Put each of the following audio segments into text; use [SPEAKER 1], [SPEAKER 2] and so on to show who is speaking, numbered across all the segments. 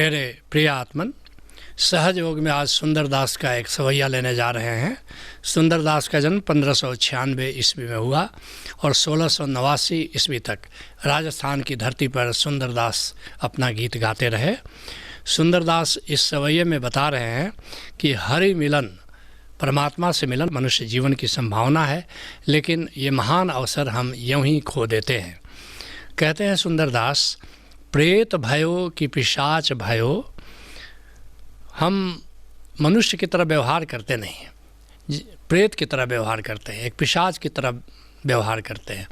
[SPEAKER 1] मेरे प्रिय आत्मन, सहज योग में आज सुंदरदास का एक सवैया लेने जा रहे हैं। सुंदरदास का जन्म 1596 ईस्वी में हुआ और 1689 ईस्वी तक राजस्थान की धरती पर सुंदरदास अपना गीत गाते रहे। सुंदरदास इस सवैये में बता रहे हैं कि हरि मिलन, परमात्मा से मिलन मनुष्य जीवन की संभावना है, लेकिन ये महान अवसर हम यूं ही खो देते हैं। कहते हैं सुंदरदास, प्रेत भयो कि पिशाच भयो, हम मनुष्य की तरह व्यवहार करते नहीं हैं, प्रेत की तरह व्यवहार करते हैं, एक पिशाच की तरह व्यवहार करते हैं।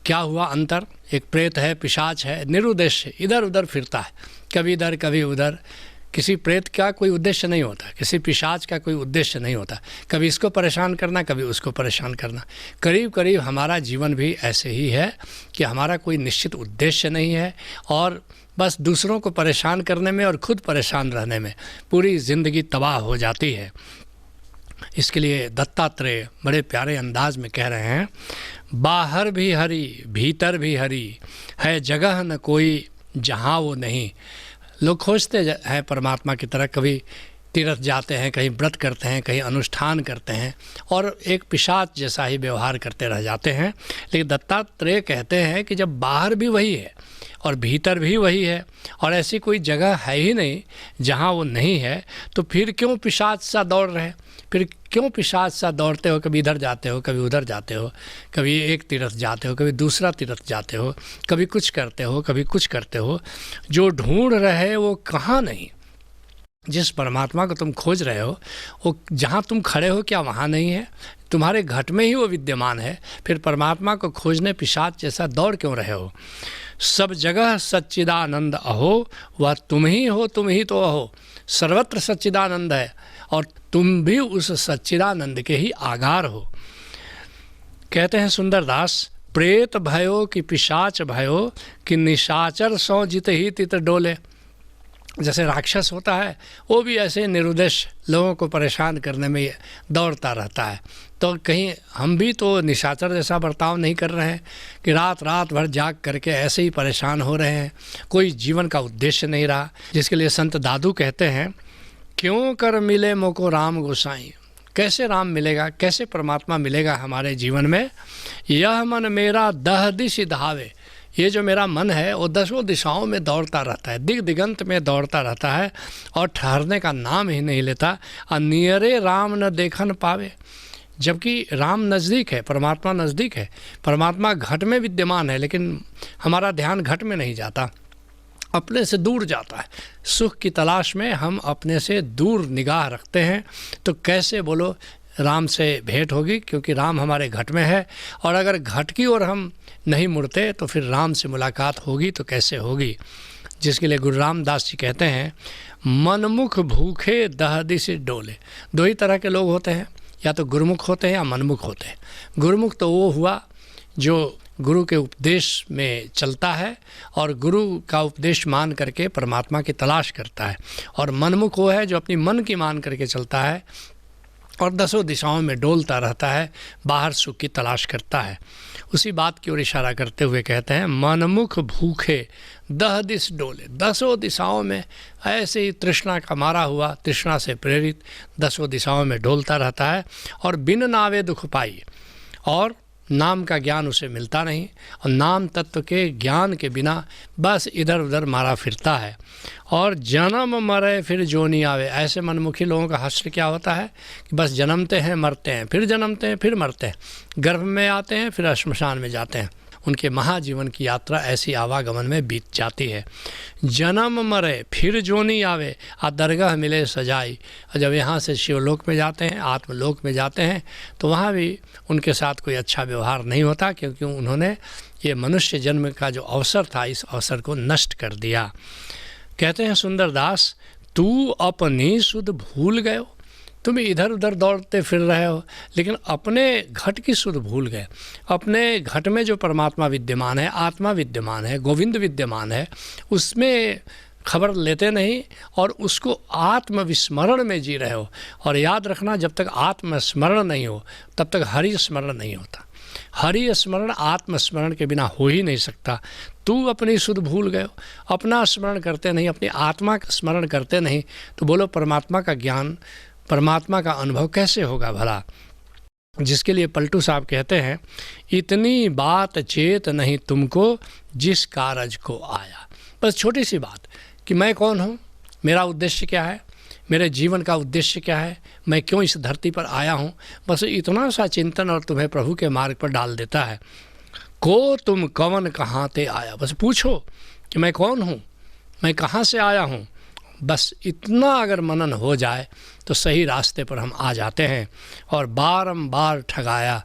[SPEAKER 1] क्या हुआ अंतर? एक प्रेत है, पिशाच है, निरुद्देश्य इधर उधर फिरता है, कभी इधर कभी उधर। किसी प्रेत का कोई उद्देश्य नहीं होता, किसी पिशाच का कोई उद्देश्य नहीं होता, कभी इसको परेशान करना, कभी उसको परेशान करना। करीब करीब हमारा जीवन भी ऐसे ही है कि हमारा कोई निश्चित उद्देश्य नहीं है और बस दूसरों को परेशान करने में और खुद परेशान रहने में पूरी ज़िंदगी तबाह हो जाती है। इसके लिए दत्तात्रेय बड़े प्यारे अंदाज में कह रहे हैं, बाहर भी हरि भीतर भी हरि, है जगह न कोई जहाँ वो नहीं। लोग खोजते हैं परमात्मा की तरह, कभी तीर्थ जाते हैं, कहीं व्रत करते हैं, कहीं अनुष्ठान करते हैं और एक पिशाच जैसा ही व्यवहार करते रह जाते हैं। लेकिन दत्तात्रेय कहते हैं कि जब बाहर भी वही है और भीतर भी वही है और ऐसी कोई जगह है ही नहीं जहाँ वो नहीं है, तो फिर क्यों पिशाच सा दौड़ रहे? फिर क्यों पिशाच सा दौड़ते हो? कभी इधर जाते हो, कभी उधर जाते हो, कभी एक तीर्थ जाते हो, कभी दूसरा तीर्थ जाते हो, कभी कुछ करते हो, कभी कुछ करते हो। जो ढूंढ रहे वो कहाँ नहीं। जिस परमात्मा को तुम खोज रहे हो वो जहाँ तुम खड़े हो, क्या वहाँ नहीं है? तुम्हारे घट में ही वो विद्यमान है। फिर परमात्मा को खोजने पिशाच जैसा दौड़ क्यों रहे हो? सब जगह सच्चिदानंद अहो, वह तुम ही हो, तुम ही तो अहो। सर्वत्र सच्चिदानंद है और तुम भी उस सच्चिदानंद के ही आगार हो। कहते हैं सुंदरदास, प्रेत भयो कि पिशाच भयो, कि निशाचर सौ जित ही तित डोले। जैसे राक्षस होता है वो भी ऐसे निरुद्देश्य लोगों को परेशान करने में दौड़ता रहता है, तो कहीं हम भी तो निशाचर जैसा बर्ताव नहीं कर रहे हैं कि रात रात भर जाग करके ऐसे ही परेशान हो रहे हैं, कोई जीवन का उद्देश्य नहीं रहा। जिसके लिए संत दादू कहते हैं, क्यों कर मिले मोको राम गोसाई। कैसे राम मिलेगा, कैसे परमात्मा मिलेगा हमारे जीवन में? यह मन मेरा दह दिश धावे, ये जो मेरा मन है वो दसों दिशाओं में दौड़ता रहता है, दिग दिगंत में दौड़ता रहता है और ठहरने का नाम ही नहीं लेता। नियरे राम न देखन पावे, जबकि राम नज़दीक है, परमात्मा नज़दीक है, परमात्मा घट में विद्यमान है, लेकिन हमारा ध्यान घट में नहीं जाता, अपने से दूर जाता है। सुख की तलाश में हम अपने से दूर निगाह रखते हैं, तो कैसे बोलो राम से भेंट होगी? क्योंकि राम हमारे घट में है और अगर घट की ओर हम नहीं मुड़ते तो फिर राम से मुलाकात होगी तो कैसे होगी? जिसके लिए गुरु रामदास जी कहते हैं, मनमुख भूखे दह दिश डोले। दो ही तरह के लोग होते हैं, या तो गुरुमुख होते हैं या मनमुख होते हैं। गुरुमुख तो वो हुआ जो गुरु के उपदेश में चलता है और गुरु का उपदेश मान करके परमात्मा की तलाश करता है, और मनमुख वो है जो अपनी मन की मान करके चलता है और दसों दिशाओं में डोलता रहता है, बाहर सुख की तलाश करता है। उसी बात की ओर इशारा करते हुए कहते हैं, मनमुख भूखे दह दिश डोले। दसों दिशाओं में ऐसे ही तृष्णा का मारा हुआ, तृष्णा से प्रेरित दसों दिशाओं में डोलता रहता है और बिन नावे दुख पाई, और नाम का ज्ञान उसे मिलता नहीं और नाम तत्व के ज्ञान के बिना बस इधर उधर मारा फिरता है। और जन्म मरे फिर जोनी आवे। ऐसे मनमुखी लोगों का हश्र क्या होता है कि बस जन्मते हैं, मरते हैं, फिर जन्मते हैं, फिर मरते हैं, गर्भ में आते हैं, फिर श्मशान में जाते हैं। उनके महाजीवन की यात्रा ऐसी आवागमन में बीत जाती है। जन्म मरे फिर जोनी आवे, आ दरगाह मिले सजाई। और जब यहाँ से शिवलोक में जाते हैं, आत्मलोक में जाते हैं, तो वहाँ भी उनके साथ कोई अच्छा व्यवहार नहीं होता, क्योंकि उन्होंने ये मनुष्य जन्म का जो अवसर था, इस अवसर को नष्ट कर दिया। कहते हैं सुंदरदास, तू अपनी सुध भूल गयो। तुम इधर उधर दौड़ते फिर रहे हो, लेकिन अपने घट की सुध भूल गए। अपने घट में जो परमात्मा विद्यमान है, आत्मा विद्यमान है, गोविंद विद्यमान है, उसमें खबर लेते नहीं और उसको आत्मविस्मरण में जी रहे हो। और याद रखना, जब तक आत्मस्मरण नहीं हो तब तक हरि स्मरण नहीं होता। हरि स्मरण आत्मस्मरण के बिना हो ही नहीं सकता। तू अपनी सुध भूल गए, अपना स्मरण करते नहीं, अपनी आत्मा का स्मरण करते नहीं, तो बोलो परमात्मा का ज्ञान, परमात्मा का अनुभव कैसे होगा भला। जिसके लिए पलटू साहब कहते हैं, इतनी बात चेत नहीं तुमको जिस कारज को आया। बस छोटी सी बात कि मैं कौन हूँ, मेरा उद्देश्य क्या है, मेरे जीवन का उद्देश्य क्या है, मैं क्यों इस धरती पर आया हूँ, बस इतना सा चिंतन और तुम्हें प्रभु के मार्ग पर डाल देता है। को तुम कवन कहाँ ते आया, बस पूछो कि मैं कौन हूँ, मैं कहाँ से आया हूँ। बस इतना अगर मनन हो जाए तो सही रास्ते पर हम आ जाते हैं। और बारंबार ठगाया,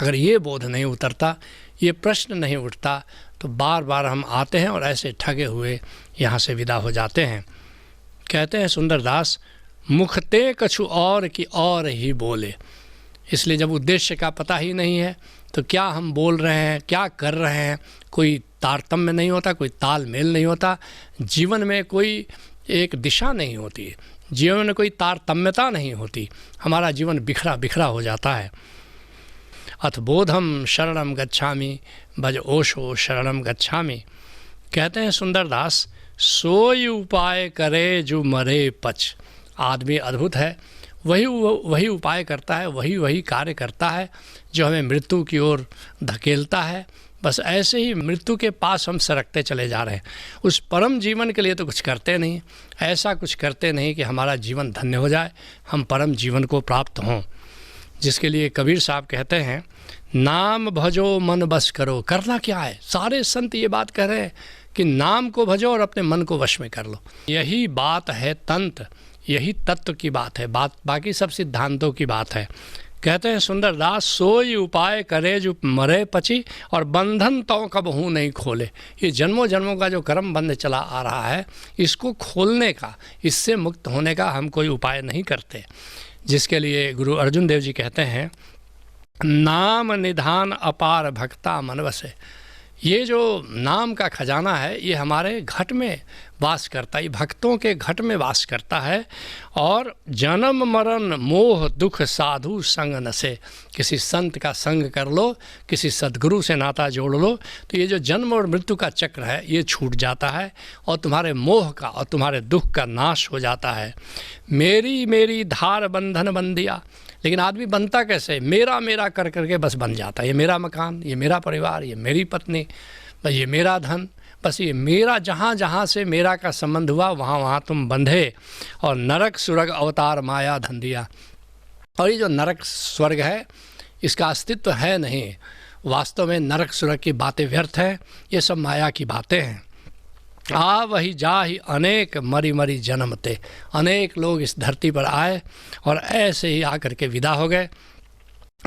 [SPEAKER 1] अगर ये बोध नहीं उतरता, ये प्रश्न नहीं उठता, तो बार बार हम आते हैं और ऐसे ठगे हुए यहाँ से विदा हो जाते हैं। कहते हैं सुंदरदास, मुखते कछु और की और ही बोले। इसलिए जब उद्देश्य का पता ही नहीं है तो क्या हम बोल रहे हैं, क्या कर रहे हैं, कोई तारतम्य नहीं होता, कोई तालमेल नहीं होता, जीवन में कोई एक दिशा नहीं होती, जीवन में कोई तारतम्यता नहीं होती, हमारा जीवन बिखरा बिखरा हो जाता है। अथ बोधम शरणम गच्छामि भज ओशो शरणम गच्छामि। कहते हैं सुंदरदास, सोई उपाय करे जो मरे पच। आदमी अद्भुत है, वही उपाय करता है, वही कार्य करता है जो हमें मृत्यु की ओर धकेलता है। बस ऐसे ही मृत्यु के पास हम सरकते चले जा रहे हैं। उस परम जीवन के लिए तो कुछ करते नहीं, ऐसा कुछ करते नहीं कि हमारा जीवन धन्य हो जाए, हम परम जीवन को प्राप्त हों। जिसके लिए कबीर साहब कहते हैं, नाम भजो मन बस करो। करना क्या है, सारे संत ये बात कह रहे हैं कि नाम को भजो और अपने मन को वश में कर लो। यही बात है तंत्र, यही तत्व की बात है, बाकी सब सिद्धांतों की बात है। कहते हैं सुंदरदास, सोई उपाय करे जो मरे पची और बंधन तो कबहू नहीं खोले। ये जन्मों जन्मों का जो कर्म बंध चला आ रहा है, इसको खोलने का, इससे मुक्त होने का हम कोई उपाय नहीं करते। जिसके लिए गुरु अर्जुन देव जी कहते हैं, नाम निधान अपार भक्ता मन बसे। ये जो नाम का खजाना है, ये हमारे घट में वास करता है, ये भक्तों के घट में वास करता है। और जन्म मरण मोह दुख साधु संग नसे। किसी संत का संग कर लो, किसी सद्गुरु से नाता जोड़ लो, तो ये जो जन्म और मृत्यु का चक्र है ये छूट जाता है और तुम्हारे मोह का और तुम्हारे दुख का नाश हो जाता है। मेरी मेरी धार बंधन बंधिया। लेकिन आदमी बनता कैसे, मेरा मेरा कर करके बस बन जाता है। ये मेरा मकान, ये मेरा परिवार, ये मेरी पत्नी, बस ये मेरा धन, बस ये मेरा। जहाँ जहाँ से मेरा का संबंध हुआ वहाँ वहाँ तुम बंधे और नरक सुरग अवतार माया धन दिया। और ये जो नरक स्वर्ग है, इसका अस्तित्व है नहीं। वास्तव में नरक सुरग की बातें व्यर्थ हैं, ये सब माया की बातें हैं। आ वही जा ही अनेक मरी मरी जन्मते। अनेक लोग इस धरती पर आए और ऐसे ही आकर के विदा हो गए,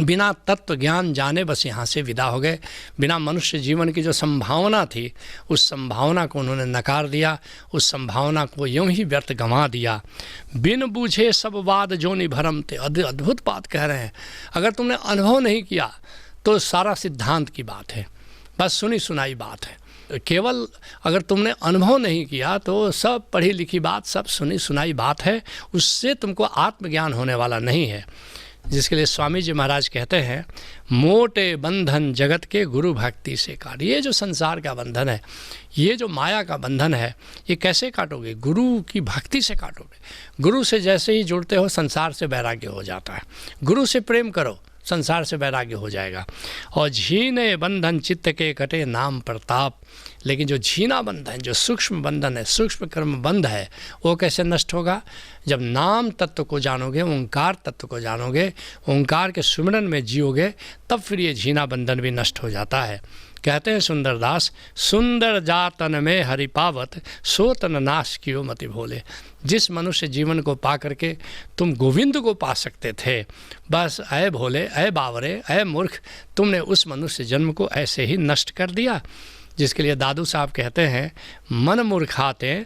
[SPEAKER 1] बिना तत्व ज्ञान जाने बस यहाँ से विदा हो गए। बिना मनुष्य जीवन की जो संभावना थी, उस संभावना को उन्होंने नकार दिया, उस संभावना को यूं ही व्यर्थ गंवा दिया। बिन बूझे सब वाद जोनि भरम थे। अद्भुत बात कह रहे हैं। अगर तुमने अनुभव नहीं किया तो सारा सिद्धांत की बात है, बस सुनी सुनाई बात है। केवल अगर तुमने अनुभव नहीं किया तो सब पढ़ी लिखी बात, सब सुनी सुनाई बात है, उससे तुमको आत्मज्ञान होने वाला नहीं है। जिसके लिए स्वामी जी महाराज कहते हैं, मोटे बंधन जगत के गुरु भक्ति से काट। ये जो संसार का बंधन है, ये जो माया का बंधन है, ये कैसे काटोगे? गुरु की भक्ति से काटोगे। गुरु से जैसे ही जुड़ते हो, संसार से वैराग्य हो जाता है। गुरु से प्रेम करो, संसार से वैराग्य हो जाएगा। और झीने बंधन चित्त के कटे नाम प्रताप। लेकिन जो झीना बंधन, जो सूक्ष्म बंधन है, सूक्ष्म कर्म बंध है, वो कैसे नष्ट होगा? जब नाम तत्व को जानोगे, ओंकार तत्व को जानोगे, ओंकार के सुमिरन में जियोगे, तब फिर ये झीना बंधन भी नष्ट हो जाता है। कहते हैं सुंदरदास, सुंदर जातन में हरि पावत सो तन नाश कियो मति भोले। जिस मनुष्य जीवन को पा करके तुम गोविंद को पा सकते थे, बस ऐ भोले, ऐ बावरे, ऐ मूर्ख, तुमने उस मनुष्य जन्म को ऐसे ही नष्ट कर दिया। जिसके लिए दादू साहब कहते हैं, मन मूर्खाते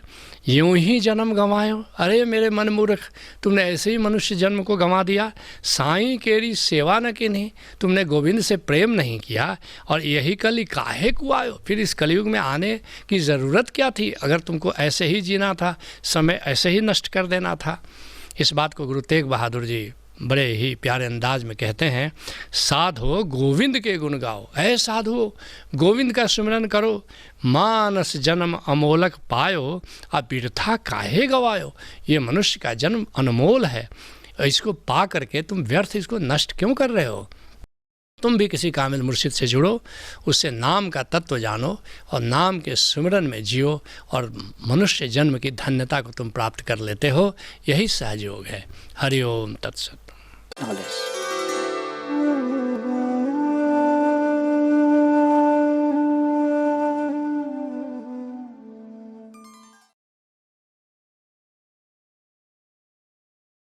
[SPEAKER 1] यूं ही जन्म गंवायो। अरे मेरे मन मूर्ख, तुमने ऐसे ही मनुष्य जन्म को गंवा दिया। साईं केरी सेवा न किन्हीं, तुमने गोविंद से प्रेम नहीं किया और यही कली काहे को आयो। फिर इस कलयुग में आने की ज़रूरत क्या थी, अगर तुमको ऐसे ही जीना था, समय ऐसे ही नष्ट कर देना था। इस बात को गुरु तेग बहादुर जी बड़े ही प्यारे अंदाज में कहते हैं, साधो गोविंद के गुण गाओ। ऐ साधो, गोविंद का सुमिरन करो, मानस जन्म अमोलक पायो, अब बिरथा काहे गवायो। ये मनुष्य का जन्म अनमोल है, इसको पा करके तुम व्यर्थ इसको नष्ट क्यों कर रहे हो। तुम भी किसी कामिल मुर्शिद से जुड़ो, उससे नाम का तत्व जानो और नाम के सुमिरन में जियो, और मनुष्य जन्म की धन्यता को तुम प्राप्त कर लेते हो। यही सहज योग है। हरि ओम तत्सत।